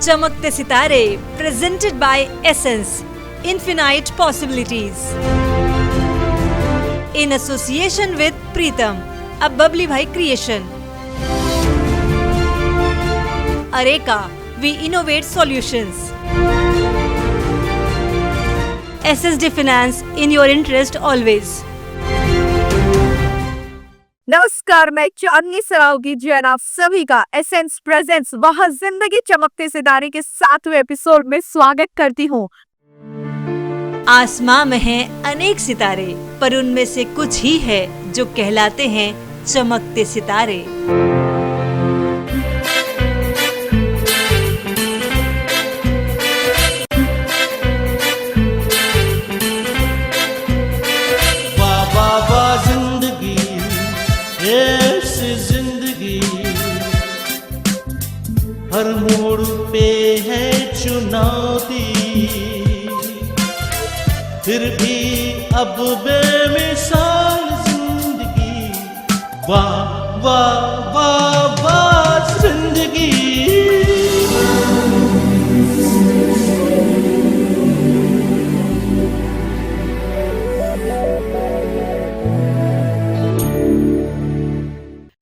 चमकते सितारे presented by essence infinite possibilities in association with Pritam a Babli Bhai creation. Areca, we innovate solutions. SSD Finance, in your interest always। नमस्कार, मैं चांदनी सरावगी जैन आप सभी का एसेंस प्रेजेंट्स वह जिंदगी चमकते सितारे के 7वें एपिसोड में स्वागत करती हूँ। आसमां में हैं अनेक सितारे, पर उनमें से कुछ ही है जो कहलाते हैं चमकते सितारे। हर मोड़ पे है चुनौती, फिर भी अब बेमिसाल जिंदगी। वाह वाह वाह वाह जिंदगी।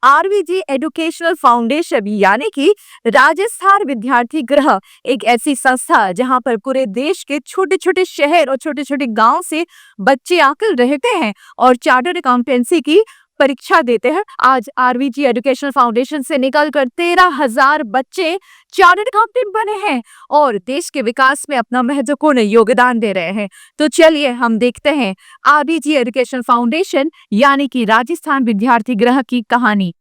आरवीजी एजुकेशनल फाउंडेशन यानी कि राजस्थान विद्यार्थी गृह एक ऐसी संस्था जहां पर पूरे देश के छोटे छोटे शहर और छोटे छोटे गांव से बच्चे आकर रहते हैं और चार्टर्ड अकाउंटेंसी की परीक्षा देते हैं। आज आरवीजी एजुकेशनल फाउंडेशन से निकलकर 13,000 बच्चे चार्टर्ड अकाउंटेंट बने हैं और देश के विकास में अपना महत्वपूर्ण योगदान दे रहे हैं। तो चलिए हम देखते हैं आरवीजी एजुकेशनल फाउंडेशन यानी कि राजस्थान विद्यार्थी गृह की कहानी।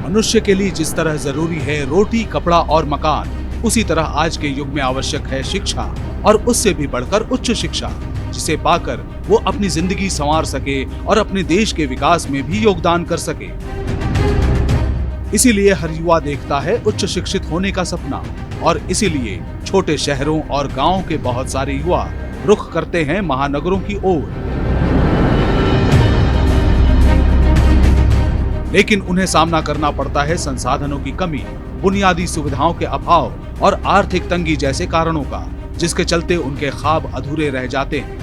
मनुष्य के लिए जिस तरह जरूरी है रोटी, कपड़ा और मकान, उसी तरह आज के युग में आवश्यक है शिक्षा और उससे भी बढ़कर उच्च शिक्षा, जिसे पाकर वो अपनी जिंदगी संवार सके और अपने देश के विकास में भी योगदान कर सके। इसीलिए हर युवा देखता है उच्च शिक्षित होने का सपना और इसीलिए छोटे शहरों और गांवों के बहुत सारे युवा रुख करते हैं महानगरों की ओर। लेकिन उन्हें सामना करना पड़ता है संसाधनों की कमी, बुनियादी सुविधाओं के अभाव और आर्थिक तंगी जैसे कारणों का, जिसके चलते उनके ख्वाब अधूरे रह जाते हैं।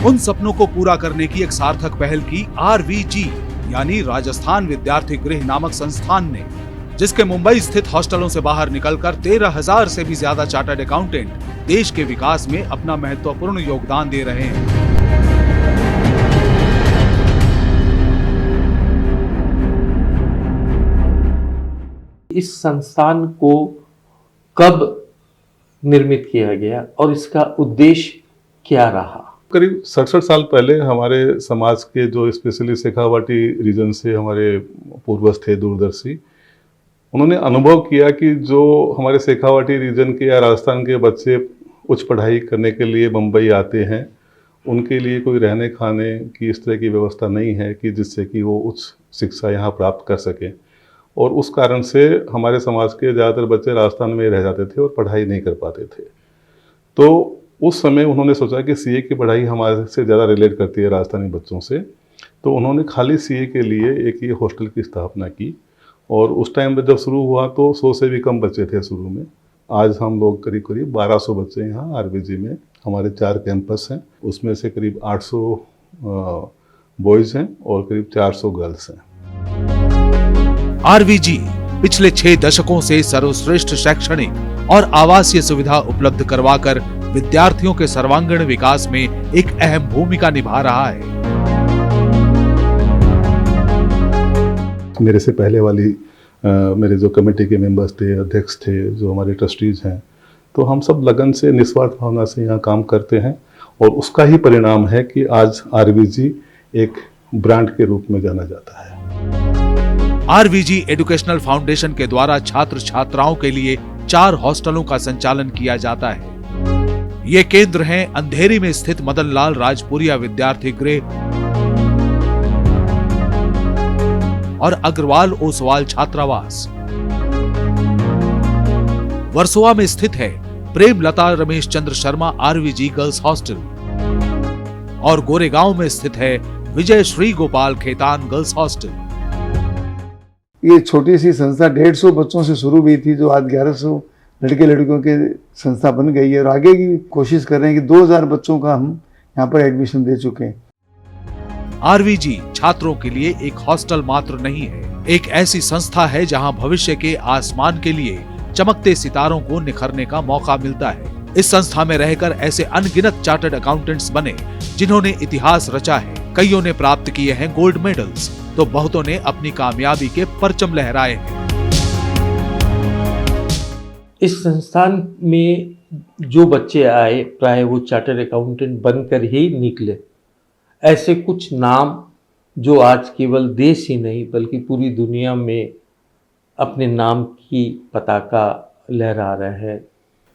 उन सपनों को पूरा करने की एक सार्थक पहल की आरवीजी यानी राजस्थान विद्यार्थी गृह नामक संस्थान ने, जिसके मुंबई स्थित हॉस्टलों से बाहर निकलकर 13,000 से भी ज्यादा चार्टर्ड अकाउंटेंट देश के विकास में अपना महत्वपूर्ण योगदान दे रहे हैं। इस संस्थान को कब निर्मित किया गया और इसका उद्देश्य क्या रहा? करीब 67 साल पहले हमारे समाज के जो स्पेशली शेखावाटी रीजन से हमारे पूर्वज थे दूरदर्शी, उन्होंने अनुभव किया कि जो हमारे शेखावाटी रीजन के या राजस्थान के बच्चे उच्च पढ़ाई करने के लिए मुंबई आते हैं, उनके लिए कोई रहने खाने की इस तरह की व्यवस्था नहीं है कि जिससे कि वो उच्च शिक्षा यहाँ प्राप्त कर सकें। और उस कारण से हमारे समाज के ज़्यादातर बच्चे राजस्थान में रह जाते थे और पढ़ाई नहीं कर पाते थे। तो उस समय उन्होंने सोचा कि सीए की पढ़ाई हमारे से ज़्यादा रिलेट करती है राजस्थानी बच्चों से, तो उन्होंने खाली सीए के लिए एक ये हॉस्टल की स्थापना की। और उस टाइम पर जब शुरू हुआ तो 100 से भी कम बच्चे थे शुरू में। आज हम लोग करीब करीब 1200 बच्चे यहाँ आरवीजी में, हमारे 4 कैंपस हैं, उसमें से करीब 800 बॉयज़ हैं और करीब 400 गर्ल्स हैं। आरवीजी पिछले 6 दशकों से सर्वश्रेष्ठ शैक्षणिक और आवासीय सुविधा उपलब्ध करवाकर विद्यार्थियों के सर्वांगीण विकास में एक अहम भूमिका निभा रहा है। मेरे से पहले वाली मेरे जो कमेटी के मेंबर्स थे, अध्यक्ष थे, जो हमारे ट्रस्टीज हैं, तो हम सब लगन से निस्वार्थ भावना से यहाँ काम करते हैं और उसका ही परिणाम है कि आज आरवीजी एक ब्रांड के रूप में जाना जाता है। आरवीजी एजुकेशनल फाउंडेशन के द्वारा छात्र छात्राओं के लिए 4 हॉस्टलों का संचालन किया जाता है। ये केंद्र हैं अंधेरी में स्थित मदन लाल राजपुरिया विद्यार्थी गृह और अग्रवाल ओसवाल छात्रावास। वर्सोवा में स्थित है प्रेमलता रमेश चंद्र शर्मा आरवीजी गर्ल्स हॉस्टल और गोरेगांव में स्थित है विजय श्री गोपाल खेतान गर्ल्स हॉस्टल। ये छोटी सी संस्था 150 बच्चों से शुरू हुई थी, जो आज 1100 लड़के लड़कियों के संस्था बन गई है, और आगे की कोशिश कर रहे हैं कि 2000 बच्चों का हम यहाँ पर एडमिशन दे चुके हैं। आरवीजी छात्रों के लिए एक हॉस्टल मात्र नहीं है, एक ऐसी संस्था है जहां भविष्य के आसमान के लिए चमकते सितारों को निखरने का मौका मिलता है। इस संस्था में रहकर ऐसे अनगिनत चार्टर्ड अकाउंटेंट्स बने जिन्होंने इतिहास रचा है। कईयों ने प्राप्त किए हैं गोल्ड मेडल्स, तो बहुतों ने अपनी कामयाबी के परचम लहराए हैं। इस संस्थान में जो बच्चे आए प्राय वो चार्टर्ड अकाउंटेंट बनकर ही निकले। ऐसे कुछ नाम जो आज केवल देश ही नहीं बल्कि पूरी दुनिया में अपने नाम की पताका लहरा रहे हैं।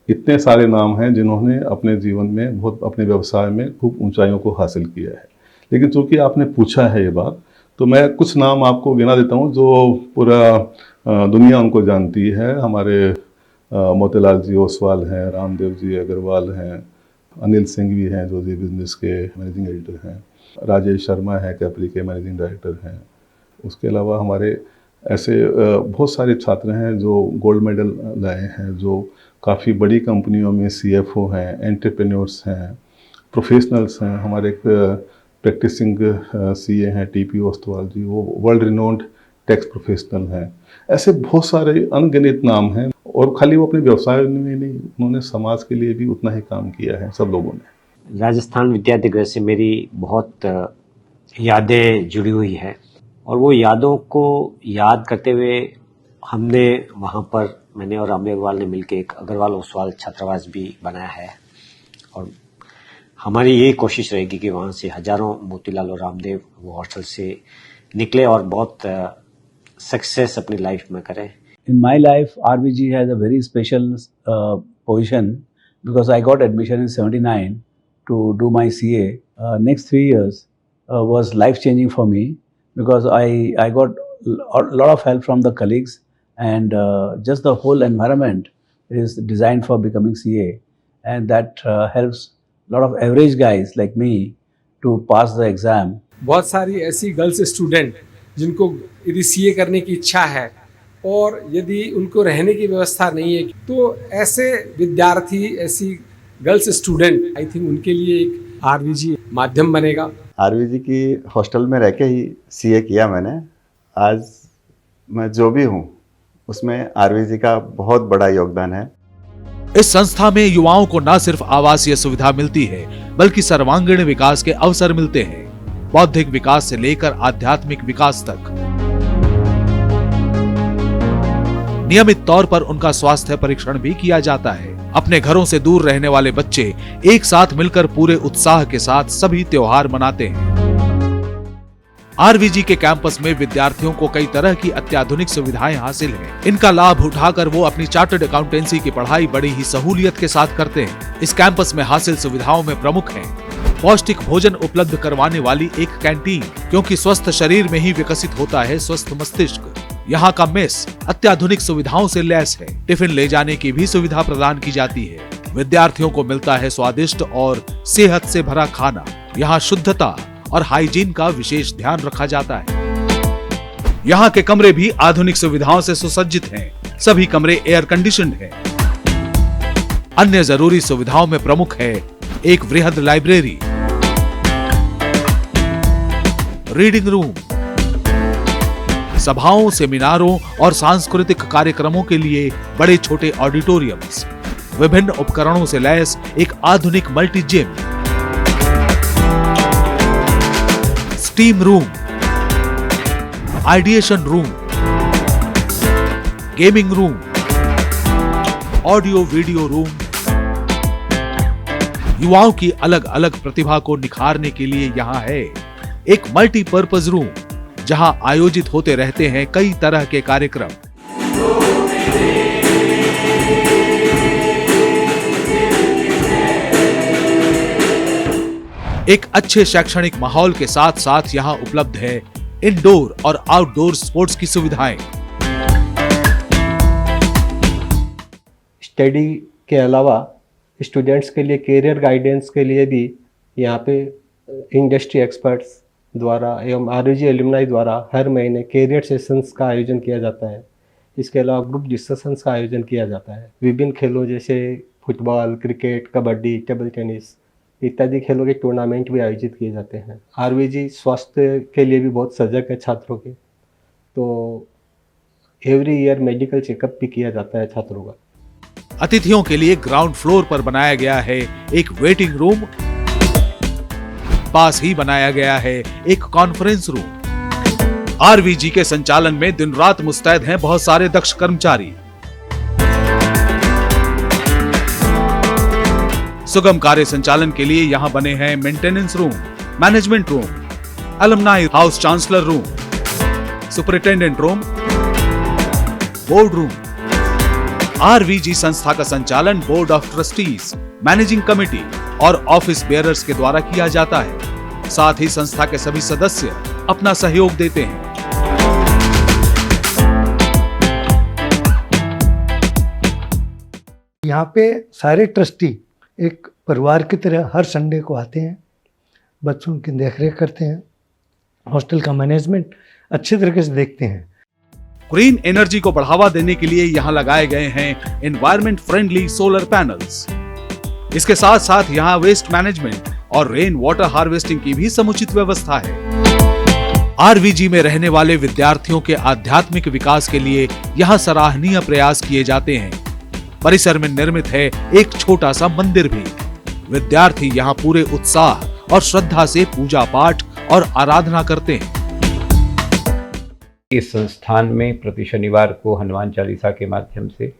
इतने सारे नाम हैं जिन्होंने अपने जीवन में बहुत अपने व्यवसाय में खूब ऊंचाइयों को हासिल किया है। लेकिन चूंकि आपने पूछा है ये बात, तो मैं कुछ नाम आपको गिना देता हूँ जो पूरा दुनिया उनको जानती है। हमारे मोतीलाल जी ओसवाल हैं, रामदेव जी अग्रवाल हैं, अनिल सिंह भी हैं जो जी बिजनेस के मैनेजिंग एडिटर हैं, राजेश शर्मा है कैपरी के मैनेजिंग डायरेक्टर हैं। उसके अलावा हमारे ऐसे बहुत सारे छात्र हैं जो गोल्ड मेडल लाए हैं, जो काफ़ी बड़ी कंपनियों में CFO हैं, एंटरप्रेन्योर्स हैं, प्रोफेशनल्स हैं। हमारे एक प्रैक्टिसिंग CA हैं TP ओस्तवाल जी, वो वर्ल्ड रिनोन्ड टैक्स प्रोफेशनल हैं। ऐसे बहुत सारे अनगिनत नाम हैं, और खाली वो अपने व्यवसाय में नहीं, उन्होंने समाज के लिए भी उतना ही काम किया है सब लोगों ने। राजस्थान विद्यार्थी गृह से मेरी बहुत यादें जुड़ी हुई है, और वो यादों को याद करते हुए हमने वहाँ पर मैंने और रामदेव अग्रवाल ने मिलकर एक अग्रवाल ओसवाल छात्रावास भी बनाया है। और हमारी ये कोशिश रहेगी कि वहाँ से हजारों मोतीलाल और रामदेव वो हॉस्टल से निकले और बहुत सक्सेस अपनी लाइफ में करें। In my life, RVG has a very special position because I got admission in 79 to do my CA. Next 3 years was life-changing for me because I got a lot of help from the colleagues, and just the whole environment is designed for becoming CA, and that helps a lot of average guys like me to pass the exam. बहुत सारी ऐसी girls student जिनको यदि CA करने की इच्छा है और यदि उनको रहने की व्यवस्था नहीं है, तो ऐसे विद्यार्थी, ऐसी गर्ल्स स्टूडेंट, आई थिंक उनके लिए एक आरवीजी माध्यम बनेगा। आरवीजी की हॉस्टल में रह के ही CA किया मैंने। आज मैं जो भी हूँ उसमें आरवीजी का बहुत बड़ा योगदान है। इस संस्था में युवाओं को न सिर्फ आवासीय सुविधा मिलती है बल्कि सर्वांगीण विकास के अवसर मिलते हैं, बौद्धिक विकास से लेकर आध्यात्मिक विकास तक। नियमित तौर पर उनका स्वास्थ्य परीक्षण भी किया जाता है। अपने घरों से दूर रहने वाले बच्चे एक साथ मिलकर पूरे उत्साह के साथ सभी त्योहार मनाते हैं। आरवीजी के कैंपस में विद्यार्थियों को कई तरह की अत्याधुनिक सुविधाएं हासिल हैं। इनका लाभ उठाकर वो अपनी चार्टर्ड अकाउंटेंसी की पढ़ाई बड़ी ही सहूलियत के साथ करते हैं। इस कैंपस में हासिल सुविधाओं में प्रमुख हैं पौष्टिक भोजन उपलब्ध करवाने वाली एक कैंटीन, क्योंकि स्वस्थ शरीर में ही विकसित होता है स्वस्थ मस्तिष्क। यहाँ का मेस अत्याधुनिक सुविधाओं से लैस है। टिफिन ले जाने की भी सुविधा प्रदान की जाती है। विद्यार्थियों को मिलता है स्वादिष्ट और सेहत से भरा खाना। यहाँ शुद्धता और हाइजीन का विशेष ध्यान रखा जाता है। यहाँ के कमरे भी आधुनिक सुविधाओं से सुसज्जित हैं। सभी कमरे एयर कंडीशन्ड हैं। अन्य जरूरी सुविधाओं में प्रमुख है एक वृहद लाइब्रेरी, रीडिंग रूम, सभाओं, सेमिनारों और सांस्कृतिक कार्यक्रमों के लिए बड़े छोटे ऑडिटोरियम्स, विभिन्न उपकरणों से लैस एक आधुनिक multi gym, steam room, ideation room, gaming room, audio video room. युवाओं की अलग अलग प्रतिभा को निखारने के लिए यहाँ है एक मल्टीपर्पज रूम, जहां आयोजित होते रहते हैं कई तरह के कार्यक्रम। एक अच्छे शैक्षणिक माहौल के साथ साथ यहां उपलब्ध है इंडोर और आउटडोर स्पोर्ट्स की सुविधाएं। स्टडी के अलावा स्टूडेंट्स के लिए कैरियर गाइडेंस के लिए भी यहाँ पे इंडस्ट्री एक्सपर्ट्स द्वारा एवं आरवीजी एलुमनाई द्वारा हर महीने कैरियर सेशंस का आयोजन किया जाता है। इसके अलावा ग्रुप डिस्कशंस का आयोजन किया जाता है। विभिन्न खेलों जैसे football, cricket, kabaddi, table tennis इत्यादि खेलों के टूर्नामेंट भी आयोजित किए जाते हैं। आरवीजी स्वास्थ्य के लिए भी बहुत सजग है छात्रों के, तो एवरी ईयर मेडिकल चेकअप भी किया जाता है छात्रों का। अतिथियों के लिए ग्राउंड फ्लोर पर बनाया गया है एक वेटिंग रूम, पास ही बनाया गया है एक कॉन्फ्रेंस रूम। आरवीजी के संचालन में दिन रात मुस्तैद हैं बहुत सारे दक्ष कर्मचारी। सुगम कार्य संचालन के लिए यहां बने हैं maintenance room, management room, alumni house chancellor room, superintendent room, board room. RVG संस्था का संचालन board of trustees, managing committee और ऑफिस बेयरर्स के द्वारा किया जाता है। साथ ही संस्था के सभी सदस्य अपना सहयोग देते हैं। यहाँ पे सारे ट्रस्टी एक परिवार की तरह हर संडे को आते हैं, बच्चों की देखरेख करते हैं, हॉस्टल का मैनेजमेंट अच्छे तरीके से देखते हैं। ग्रीन एनर्जी को बढ़ावा देने के लिए यहाँ लगाए गए हैं एनवायरमेंट फ्रेंडली सोलर पैनल्स। इसके साथ साथ यहाँ वेस्ट मैनेजमेंट और रेन वाटर हार्वेस्टिंग की भी समुचित व्यवस्था है। आरवीजी में रहने वाले विद्यार्थियों के आध्यात्मिक विकास के लिए यहाँ सराहनीय प्रयास किए जाते हैं। परिसर में निर्मित है एक छोटा सा मंदिर भी। विद्यार्थी यहाँ पूरे उत्साह और श्रद्धा से पूजा पाठ और आराधना करते हैं। इस संस्थान में प्रति शनिवार को हनुमान चालीसा के माध्यम से,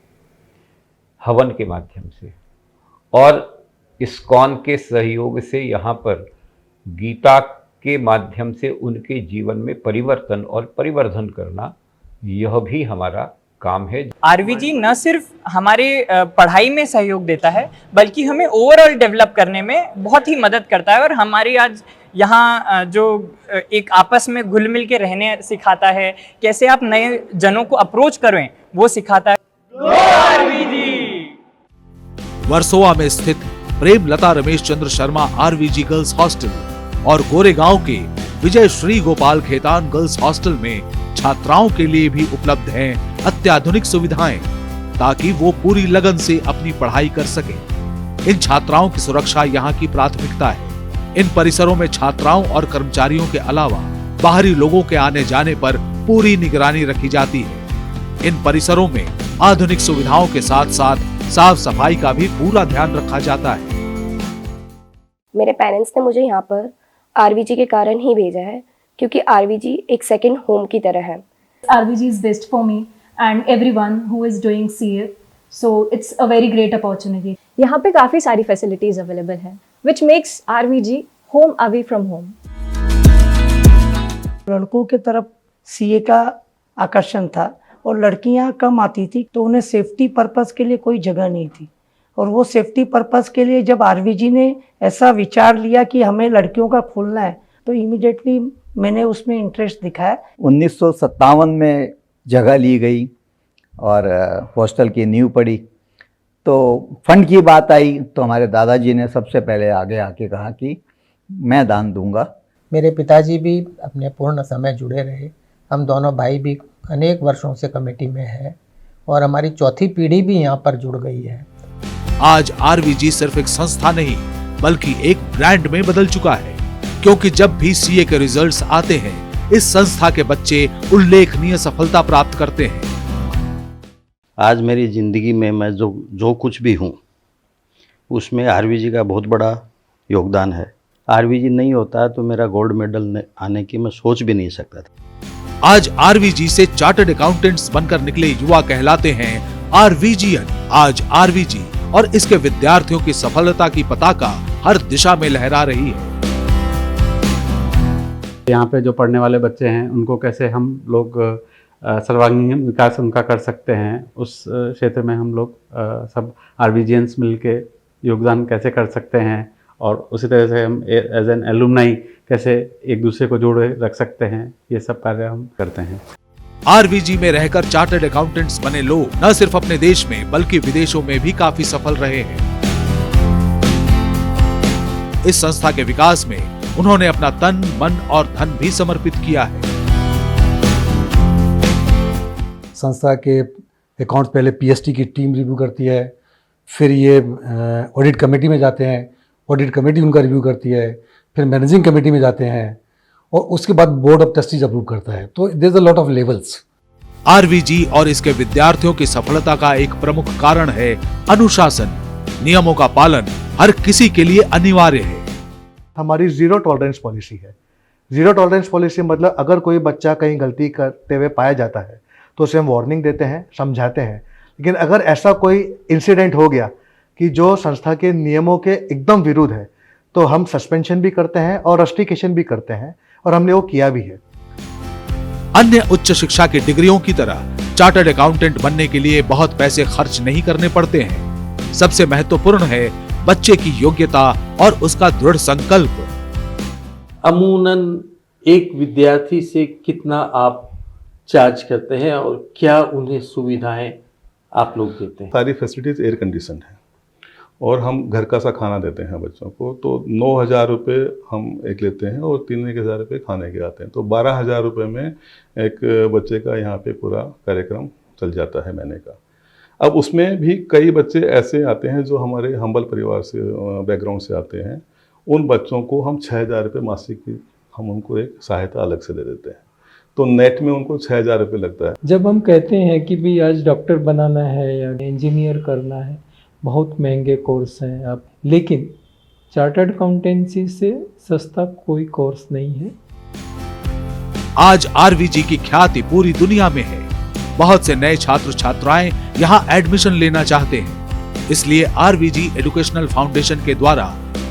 हवन के माध्यम से और इस्कॉन के सहयोग से यहाँ पर गीता के माध्यम से उनके जीवन में परिवर्तन और परिवर्धन करना, यह भी हमारा काम है। आरवीजी न सिर्फ हमारे पढ़ाई में सहयोग देता है, बल्कि हमें ओवरऑल डेवलप करने में बहुत ही मदद करता है और हमारी आज यहाँ जो एक आपस में घुल मिल के रहने सिखाता है, कैसे आप नए जनों को अप्रोच करें वो सिखाता है। वर्सोवा में स्थित प्रेमलता रमेश चंद्र शर्मा आरवीजी गर्ल्स हॉस्टल और गोरेगांव के विजय श्री गोपाल खेतान गर्ल्स हॉस्टल में छात्राओं के लिए भी उपलब्ध हैं अत्याधुनिक सुविधाएं, ताकि वो पूरी लगन से अपनी पढ़ाई कर सकें। इन छात्राओं की सुरक्षा यहाँ की प्राथमिकता है। इन परिसरों में छात्राओं और कर्मचारियों के अलावा बाहरी लोगों के आने जाने पर पूरी निगरानी रखी जाती है। इन परिसरों में आधुनिक सुविधाओं के साथ साथ साफ सफाई का भी पूरा ध्यान रखा जाता है। मेरे पेरेंट्स ने मुझे यहाँ पर आरवीजी के कारण ही भेजा है, क्योंकि आरवीजी एक सेकंड होम की तरह है। RVG is best for me and everyone who is doing CA, so it's a very great opportunity. यहाँ पे काफ़ी सारी फैसिलिटीज़ अवेलेबल हैं, which makes RVG home away from home. लड़कों के तरफ CA का आकर्षण था और लड़कियां कम आती थी, तो उन्हें सेफ्टी पर्पस के लिए कोई जगह नहीं थी। और वो सेफ्टी पर्पस के लिए जब आरवीजी ने ऐसा विचार लिया कि हमें लड़कियों का खोलना है, तो इमीडिएटली मैंने उसमें इंटरेस्ट दिखाया। 1957 में जगह ली गई और हॉस्टल की नींव पड़ी, तो फंड की बात आई तो हमारे दादाजी ने सबसे पहले आगे आके कहा कि मैं दान दूंगा। मेरे पिताजी भी अपने पूर्ण समय जुड़े रहे। हम दोनों भाई भी अनेक वर्षों से कमेटी में है और हमारी चौथी पीढ़ी भी यहाँ पर जुड़ गई है। आज आरवीजी सिर्फ एक संस्था नहीं, बल्कि एक ब्रांड में बदल चुका है, क्योंकि जब भी सीए के रिजल्ट्स आते हैं, इस संस्था के बच्चे उल्लेखनीय सफलता प्राप्त करते हैं। आज मेरी जिंदगी में मैं जो कुछ भी हूँ, उसमें आरवीजी का बहुत बड़ा योगदान है। आरवीजी नहीं होता तो मेरा गोल्ड मेडल आने की मैं सोच भी नहीं सकता था। आज आरवीजी से चार्टर्ड अकाउंटेंट्स बनकर निकले युवा कहलाते हैं आरवीजीएन। आज आरवीजी और इसके विद्यार्थियों की सफलता की पताका हर दिशा में लहरा रही है। यहाँ पे जो पढ़ने वाले बच्चे हैं, उनको कैसे हम लोग सर्वांगीण विकास उनका कर सकते हैं, उस क्षेत्र में हम लोग सब आरवीजीएंस मिलके योगदान कैसे कर सकते हैं, और उसी तरह से हम एज एन एलुमनाई कैसे एक दूसरे को जोड़े रख सकते हैं, ये सब कार्य हम करते हैं। आरवीजी में रहकर चार्टर्ड अकाउंटेंट्स बने लोग न सिर्फ अपने देश में बल्कि विदेशों में भी काफी सफल रहे हैं। इस संस्था के विकास में उन्होंने अपना तन, मन और धन भी समर्पित किया है। संस्था के अकाउंट्स पहले पीएसटी की टीम रिव्यू करती है, फिर ये ऑडिट कमेटी में जाते हैं, ऑडिट कमेटी उनका रिव्यू करती है, फिर मैनेजिंग कमेटी में जाते हैं और उसके बाद बोर्ड ऑफ ट्रस्टीज अप्रूव करता है। तो there is a lot of levels. RVG और इसके विद्यार्थियों की सफलता का एक प्रमुख कारण है अनुशासन। नियमों का पालन हर किसी के लिए अनिवार्य है। हमारी जीरो टॉलरेंस पॉलिसी है। जीरो टॉलरेंस पॉलिसी मतलब अगर कोई बच्चा कहीं गलती करते हुए पाया जाता है तो उसे हम वार्निंग देते हैं, समझाते हैं, लेकिन अगर ऐसा कोई इंसिडेंट हो गया कि जो संस्था के नियमों के एकदम विरुद्ध है तो हम सस्पेंशन भी करते हैं और रस्टिकेशन भी करते हैं, और हमने वो किया भी है। अन्य उच्च शिक्षा की डिग्रियों की तरह चार्टर्ड अकाउंटेंट बनने के लिए बहुत पैसे खर्च नहीं करने पड़ते हैं। सबसे महत्वपूर्ण है बच्चे की योग्यता और उसका दृढ़ संकल्प। अमूनन एक विद्यार्थी से कितना आप चार्ज करते हैं और क्या उन्हें सुविधाएं आप लोग देते हैं? सारी फैसिलिटीज एयर कंडीशन है और हम घर का सा खाना देते हैं बच्चों को। तो 9,000 रुपये हम एक लेते हैं और 3,000 रुपये खाने के आते हैं। तो 12,000 रुपये में एक बच्चे का यहाँ पे पूरा कार्यक्रम चल जाता है महीने का। अब उसमें भी कई बच्चे ऐसे आते हैं जो हमारे हम्बल परिवार से, बैकग्राउंड से आते हैं। उन बच्चों को हम 6,000 रुपये मासिक की हम उनको एक सहायता अलग से दे देते हैं। तो नेट में उनको 6,000 रुपये लगता है। जब हम कहते हैं कि भी आज डॉक्टर बनाना है या इंजीनियर करना है, बहुत महंगे कोर्स हैं आप, लेकिन चार्टर्ड अकाउंटेंसी से सस्ता कोई कोर्स नहीं है। आज आरवीजी की ख्याति पूरी दुनिया में है। बहुत से नए छात्र छात्राएं यहाँ एडमिशन लेना चाहते हैं। इसलिए आरवीजी एजुकेशनल फाउंडेशन के द्वारा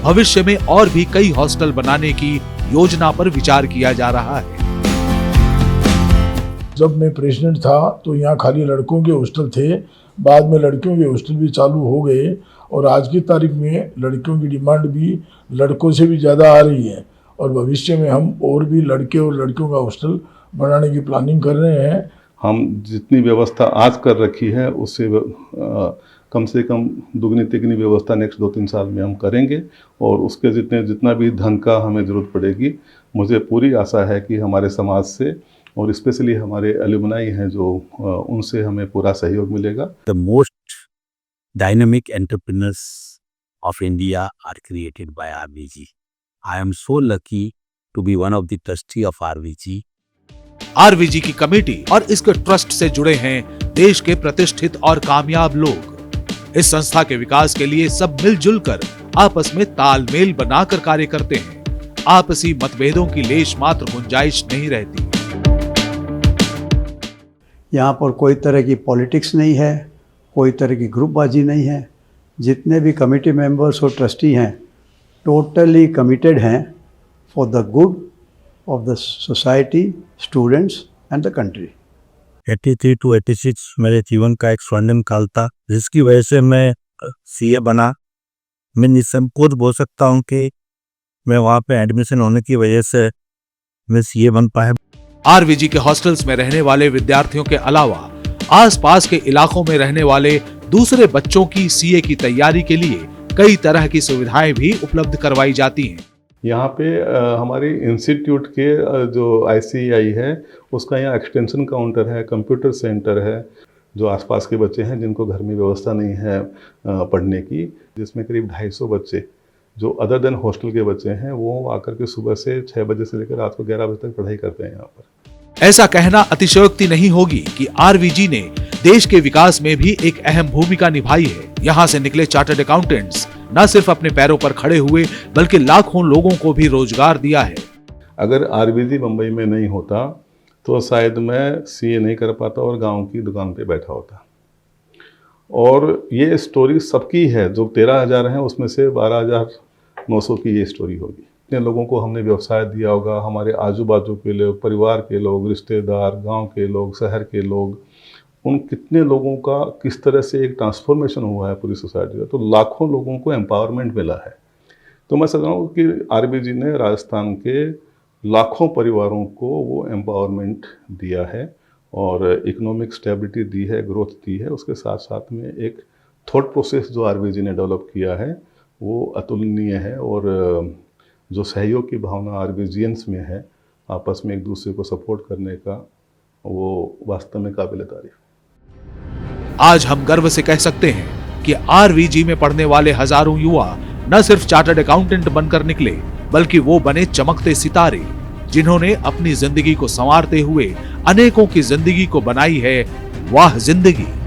भविष्य में और भी कई हॉस्टल बनाने की योजना पर विचार किया जा रहा है। जब मैं प्रेसिडेंट था तो यहाँ खाली लड़कों के हॉस्टल थे, बाद में लड़कियों के हॉस्टल भी चालू हो गए और आज की तारीख में लड़कियों की डिमांड भी लड़कों से भी ज़्यादा आ रही है और भविष्य में हम और भी लड़के और लड़कियों का हॉस्टल बनाने की प्लानिंग कर रहे हैं। हम जितनी व्यवस्था आज कर रखी है उससे कम से कम दुगनी तिगनी व्यवस्था नेक्स्ट 2-3 साल में हम करेंगे और उसके जितना भी धन का हमें ज़रूरत पड़ेगी, मुझे पूरी आशा है कि हमारे समाज से और स्पेशली हमारे एल्यूमनाई हैं जो उनसे हमें पूरा सहयोग मिलेगा। The most dynamic entrepreneurs of India are created by RVG. I am so lucky to be one of the trustee of RVG. आरवीजी की कमेटी और इसके ट्रस्ट से जुड़े हैं देश के प्रतिष्ठित और कामयाब लोग। इस संस्था के विकास के लिए सब मिलजुल कर आपस में तालमेल बनाकर कार्य करते हैं। आपसी मतभेदों की लेश मात्र गुंजाइश नहीं रहती। यहाँ पर कोई तरह की पॉलिटिक्स नहीं है, कोई तरह की ग्रुपबाजी नहीं है। जितने भी कमेटी मेंबर्स और ट्रस्टी हैं टोटली कमिटेड हैं for the good of the society, students and the country. 83 to 86 मेरे जीवन का एक स्वर्णिम काल था जिसकी वजह से मैं सीए बना। मैं निसंकोच बोल सकता हूँ कि मैं वहाँ पे एडमिशन होने की वजह से मैं सीए बन पाया। आरवीजी के हॉस्टल्स में रहने वाले विद्यार्थियों के अलावा आसपास के इलाकों में रहने वाले दूसरे बच्चों की सीए की तैयारी के लिए कई तरह की सुविधाएं भी उपलब्ध करवाई जाती हैं। यहाँ पे हमारे इंस्टीट्यूट के जो ICAI है उसका यहाँ एक्सटेंशन काउंटर है, कंप्यूटर सेंटर है। जो आसपास के बच्चे हैं जिनको घर में व्यवस्था नहीं है पढ़ने की, जिसमें करीब 250 बच्चे जो अदर देन हॉस्टल के बच्चे हैं वो आकर के सुबह से 6 बजे से लेकर रात को 11 बजे तक पढ़ाई करते हैं यहाँ पर। ऐसा कहना अतिशयोक्ति नहीं होगी कि आरवीजी ने देश के विकास में भी एक अहम भूमिका निभाई है। यहाँ से निकले चार्टर्ड अकाउंटेंट्स न सिर्फ अपने पैरों पर खड़े हुए बल्कि लाखों लोगों को भी रोजगार दिया है। अगर आरवीजी मुंबई में नहीं होता तो शायद मैं सीए नहीं कर पाता और गांव की दुकान पे बैठा होता। और ये स्टोरी सबकी है, जो 13,000 हैं उसमें से 12,900 की ये स्टोरी होगी। कितने लोगों को हमने व्यवसाय दिया होगा, हमारे आजू बाजू के लोग, परिवार के लोग, रिश्तेदार, गांव के लोग, शहर के लोग, उन कितने लोगों का किस तरह से एक ट्रांसफॉर्मेशन हुआ है पूरी सोसाइटी का। तो लाखों लोगों को एम्पावरमेंट मिला है। तो मैं समझ रहा हूँ कि आरवीजी ने राजस्थान के लाखों परिवारों को वो एम्पावरमेंट दिया है और इकोनॉमिक स्टेबिलिटी दी है, ग्रोथ दी है। उसके साथ साथ में एक थॉट प्रोसेस जो आरवीजी ने डेवलप किया है वो अतुलनीय है और जो सहयोग की भावना आरवीजियंस में है, आपस में एक दूसरे को सपोर्ट करने का, वो वास्तव में काबिल तारीफ। आज हम गर्व से कह सकते हैं कि आरवीजी में पढ़ने वाले हजारों युवा न सिर्फ चार्टर्ड अकाउंटेंट बनकर निकले, बल्कि वो बने चमकते सितारे, जिन्होंने अपनी जिंदगी को संवारते हुए अनेकों की जिंदगी को बनाई है वाह जिंदगी।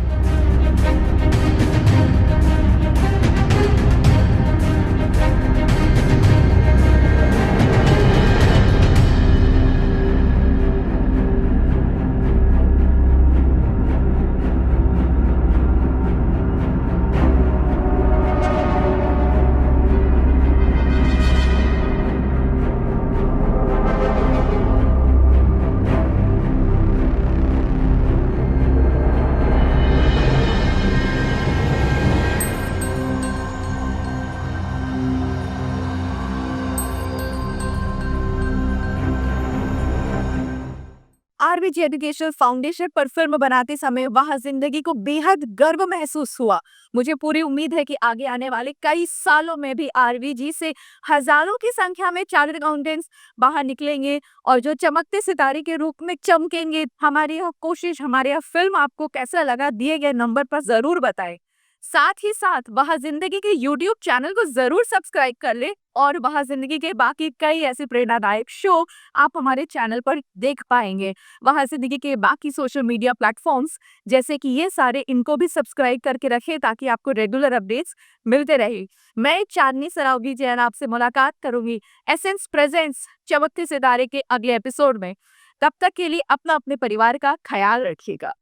आरवीजी एजुकेशनल फाउंडेशन पर फिल्म बनाते समय वह जिंदगी को बेहद गर्व महसूस हुआ। मुझे पूरी उम्मीद है कि आगे आने वाले कई सालों में भी आरवीजी से हजारों की संख्या में चार्टर्ड अकाउंटेंट्स बाहर निकलेंगे और जो चमकते सितारे के रूप में चमकेंगे। हमारी यह कोशिश, हमारी यह फिल्म आपको कैसा लगा, दिए गए नंबर पर जरूर बताएं। साथ ही साथ वह जिंदगी के YouTube चैनल को जरूर सब्सक्राइब कर ले और वह जिंदगी के बाकी कई ऐसे प्रेरणादायक शो आप हमारे चैनल पर देख पाएंगे। वह जिंदगी के बाकी सोशल मीडिया प्लेटफॉर्म्स जैसे कि ये सारे, इनको भी सब्सक्राइब करके रखें ताकि आपको रेगुलर अपडेट्स मिलते रहे। मैं चांदनी सरावगी जैन आपसे मुलाकात करूंगी एसेंस प्रेजेंट्स चमकते सितारे के अगले एपिसोड में। तब तक के लिए अपने परिवार का ख्याल रखिएगा।